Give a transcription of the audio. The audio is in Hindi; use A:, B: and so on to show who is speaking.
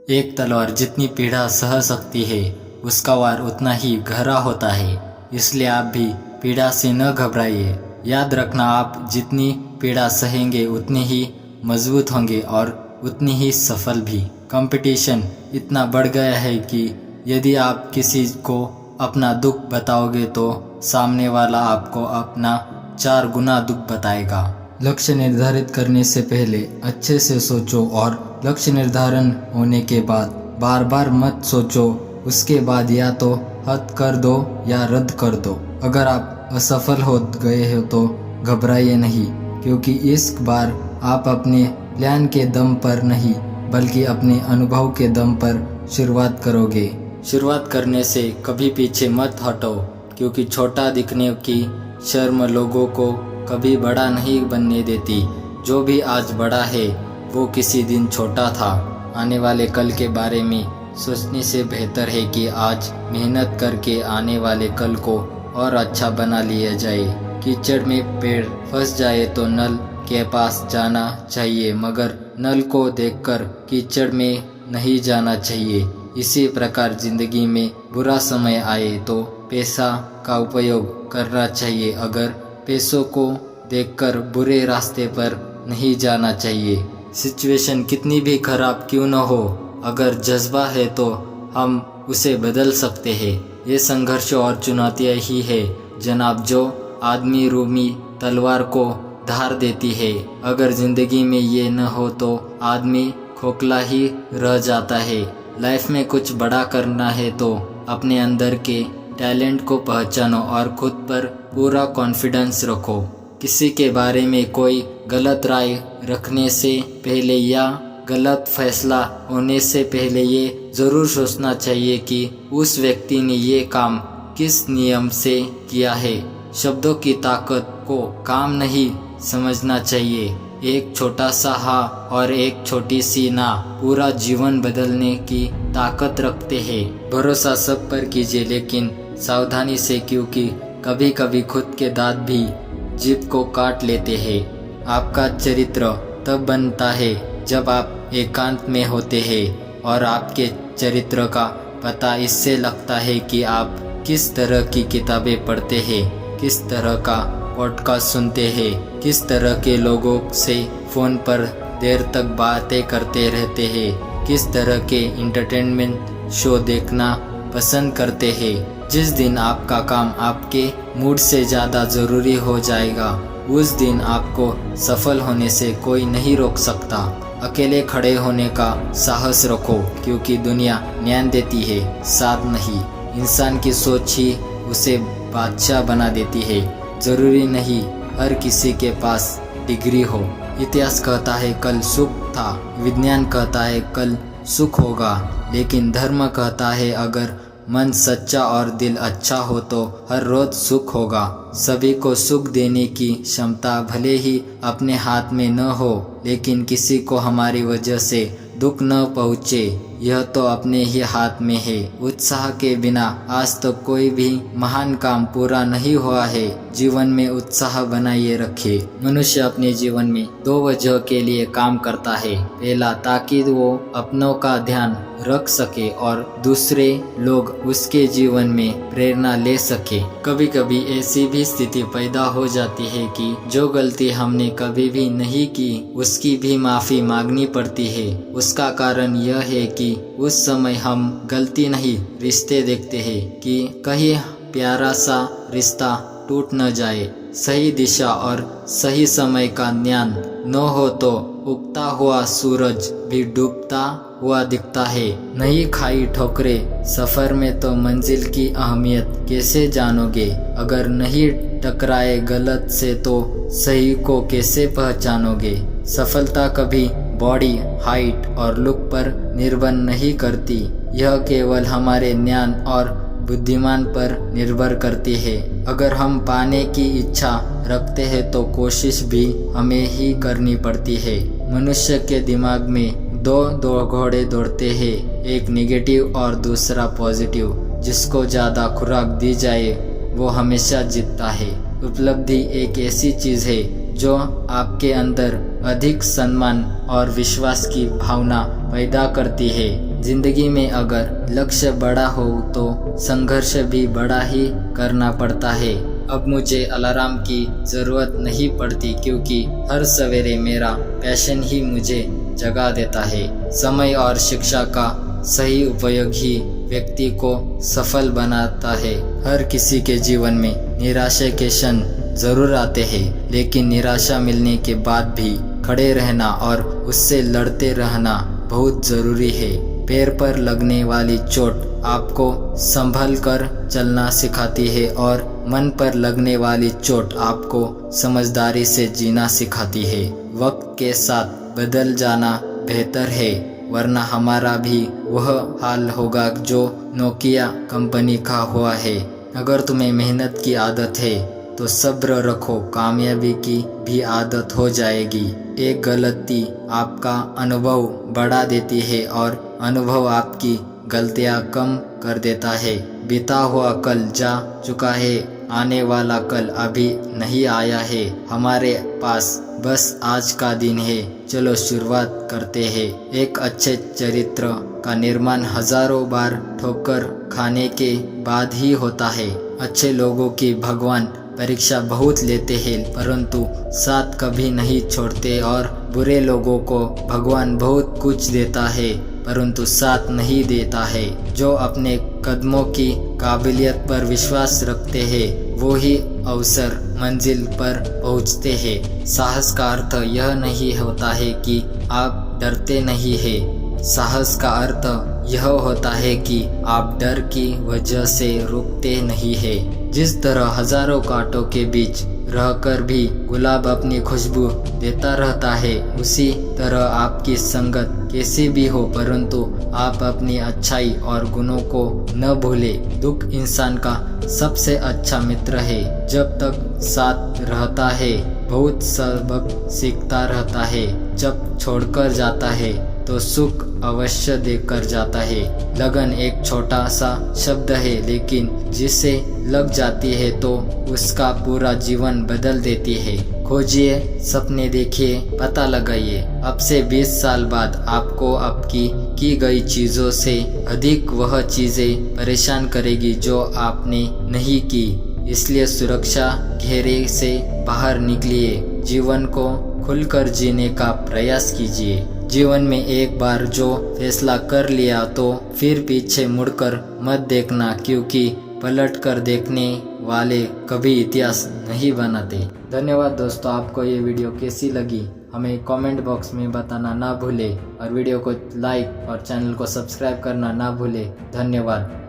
A: एक तलवार जितनी पीड़ा सह सकती है उसका वार उतना ही गहरा होता है। इसलिए आप भी पीड़ा से न घबराइए। याद रखना, आप जितनी पीड़ा सहेंगे उतनी ही मजबूत होंगे और उतनी ही सफल भी। कंपटीशन इतना बढ़ गया है कि यदि आप किसी को अपना दुख बताओगे तो सामने वाला आपको अपना 4 गुना दुख बताएगा। लक्ष्य निर्धारित करने से पहले अच्छे से सोचो और लक्ष्य निर्धारण होने के बाद बार बार मत सोचो। उसके बाद या तो हद कर दो या रद्द कर दो। अगर आप असफल हो गए हो तो घबराइए नहीं, क्योंकि इस बार आप अपने प्लान के दम पर नहीं बल्कि अपने अनुभव के दम पर शुरुआत करोगे। शुरुआत करने से कभी पीछे मत हटो, क्योंकि छोटा दिखने की शर्म लोगों को कभी बड़ा नहीं बनने देती। जो भी आज बड़ा है वो किसी दिन छोटा था। आने वाले कल के बारे में सोचने से बेहतर है कि आज मेहनत करके आने वाले कल को और अच्छा बना लिया जाए। कीचड़ में पेड़ फंस जाए तो नल के पास जाना चाहिए, मगर नल को देखकर कीचड़ में नहीं जाना चाहिए। इसी प्रकार जिंदगी में बुरा समय आए तो पैसा का उपयोग करना चाहिए। अगर पैसों को देखकर बुरे रास्ते पर नहीं जाना चाहिए। सिचुएशन कितनी भी खराब क्यों न हो, अगर जज्बा है तो हम उसे बदल सकते हैं। ये संघर्ष और चुनौतियाँ ही है जनाब जो आदमी रूमी तलवार को धार देती है। अगर जिंदगी में ये न हो तो आदमी खोखला ही रह जाता है। लाइफ में कुछ बड़ा करना है तो अपने अंदर के टैलेंट को पहचानो और खुद पर पूरा कॉन्फिडेंस रखो। किसी के बारे में कोई गलत राय रखने से पहले या गलत फैसला होने से पहले ये ज़रूर सोचना चाहिए कि उस व्यक्ति ने ये काम किस नियम से किया है। शब्दों की ताकत को काम नहीं समझना चाहिए। एक छोटा सा हाँ और एक छोटी सी ना पूरा जीवन बदलने की ताकत रखते हैं। भरोसा सब पर कीजिए, लेकिन सावधानी से, क्योंकि कभी कभी खुद के दांत भी जीभ को काट लेते हैं। आपका चरित्र तब बनता है जब आप एकांत में होते हैं, और आपके चरित्र का पता इससे लगता है कि आप किस तरह की किताबें पढ़ते हैं, किस तरह का पॉडकास्ट सुनते हैं, किस तरह के लोगों से फ़ोन पर देर तक बातें करते रहते हैं, किस तरह के इंटरटेनमेंट शो देखना पसंद करते हैं। जिस दिन आपका काम आपके मूड से ज़्यादा ज़रूरी हो जाएगा, उस दिन आपको सफल होने से कोई नहीं रोक सकता। अकेले खड़े होने का साहस रखो, क्योंकि दुनिया न्याय देती है, साथ नहीं। इंसान की सोच ही उसे बादशाह बना देती है। ज़रूरी नहीं हर किसी के पास डिग्री हो। इतिहास कहता है कल सुख था, विज्ञान कहता है कल सुख होगा, लेकिन धर्म कहता है अगर मन सच्चा और दिल अच्छा हो तो हर रोज सुख होगा। सभी को सुख देने की क्षमता भले ही अपने हाथ में न हो, लेकिन किसी को हमारी वजह से दुख न पहुँचे यह तो अपने ही हाथ में है। उत्साह के बिना आज तक तो कोई भी महान काम पूरा नहीं हुआ है। जीवन में उत्साह बनाए रखे। मनुष्य अपने जीवन में 2 वजह के लिए काम करता है। पहला, ताकि वो अपनों का ध्यान रख सके, और दूसरे लोग उसके जीवन में प्रेरणा ले सके। कभी कभी ऐसी भी स्थिति पैदा हो जाती है कि जो गलती हमने कभी भी नहीं की उसकी भी माफ़ी मांगनी पड़ती है। उसका कारण यह है कि उस समय हम गलती नहीं रिश्ते देखते हैं कि कहीं प्यारा सा रिश्ता टूट न जाए। सही दिशा और सही समय का ज्ञान न हो तो उगता हुआ सूरज भी डूबता हुआ दिखता है। नहीं खाई ठोकरें सफर में तो मंजिल की अहमियत कैसे जानोगे। अगर नहीं टकराए गलत से तो सही को कैसे पहचानोगे। सफलता कभी बॉडी, हाइट और लुक पर निर्भर नहीं करती, यह केवल हमारे ज्ञान और बुद्धिमान पर निर्भर करती है। अगर हम पाने की इच्छा रखते हैं तो कोशिश भी हमें ही करनी पड़ती है। मनुष्य के दिमाग में दो घोड़े दौड़ते हैं, एक नेगेटिव और दूसरा पॉजिटिव। जिसको ज़्यादा खुराक दी जाए वो हमेशा जीतता है। उपलब्धि एक ऐसी चीज़ है जो आपके अंदर अधिक सम्मान और विश्वास की भावना पैदा करती है। जिंदगी में अगर लक्ष्य बड़ा हो तो संघर्ष भी बड़ा ही करना पड़ता है। अब मुझे अलार्म की ज़रूरत नहीं पड़ती क्योंकि हर सवेरे मेरा पैशन ही मुझे जगा देता है। समय और शिक्षा का सही उपयोग ही व्यक्ति को सफल बनाता है। हर किसी के जीवन में निराशा के क्षण ज़रूर आते हैं, लेकिन निराशा मिलने के बाद भी खड़े रहना और उससे लड़ते रहना बहुत ज़रूरी है। पैर पर लगने वाली चोट आपको संभल कर चलना सिखाती है और मन पर लगने वाली चोट आपको समझदारी से जीना सिखाती है। वक्त के साथ बदल जाना बेहतर है, वरना हमारा भी वह हाल होगा जो नोकिया कंपनी का हुआ है। अगर तुम्हें मेहनत की आदत है तो सब्र रखो, कामयाबी की भी आदत हो जाएगी। एक गलती आपका अनुभव बढ़ा देती है और अनुभव आपकी गलतियां कम कर देता है। बीता हुआ कल जा चुका है, आने वाला कल अभी नहीं आया है। हमारे पास बस आज का दिन है, चलो शुरुआत करते हैं। एक अच्छे चरित्र का निर्माण हजारों बार ठोकर खाने के बाद ही होता है। अच्छे लोगों की भगवान परीक्षा बहुत लेते हैं, परंतु साथ कभी नहीं छोड़ते, और बुरे लोगों को भगवान बहुत कुछ देता है परंतु साथ नहीं देता है। जो अपने कदमों की काबिलियत पर विश्वास रखते हैं वो ही अवसर मंजिल पर पहुंचते हैं। साहस का अर्थ यह नहीं होता है कि आप डरते नहीं हैं, साहस का अर्थ यह होता है कि आप डर की वजह से रुकते नहीं हैं। जिस तरह हजारों कांटों के बीच रहकर भी गुलाब अपनी खुशबू देता रहता है, उसी तरह आपकी संगत कैसी भी हो परंतु आप अपनी अच्छाई और गुणों को न भूलें। दुख इंसान का सबसे अच्छा मित्र है। जब तक साथ रहता है बहुत सबक सीखता रहता है, जब छोड़कर जाता है तो सुख अवश्य देकर जाता है। लगन एक छोटा सा शब्द है, लेकिन जिसे लग जाती है तो उसका पूरा जीवन बदल देती है। खोजिए, सपने देखिए, पता लगाइए। अब से 20 साल बाद आपको आपकी की गई चीज़ों से अधिक वह चीज़ें परेशान करेगी जो आपने नहीं की। इसलिए सुरक्षा घेरे से बाहर निकलिए, जीवन को खुलकर जीने का प्रयास कीजिए। जीवन में एक बार जो फैसला कर लिया तो फिर पीछे मुड़कर मत देखना, क्योंकि पलट कर देखने वाले कभी इतिहास नहीं बनाते। धन्यवाद दोस्तों, आपको ये वीडियो कैसी लगी हमें कमेंट बॉक्स में बताना ना भूले और वीडियो को लाइक और चैनल को सब्सक्राइब करना ना भूले। धन्यवाद।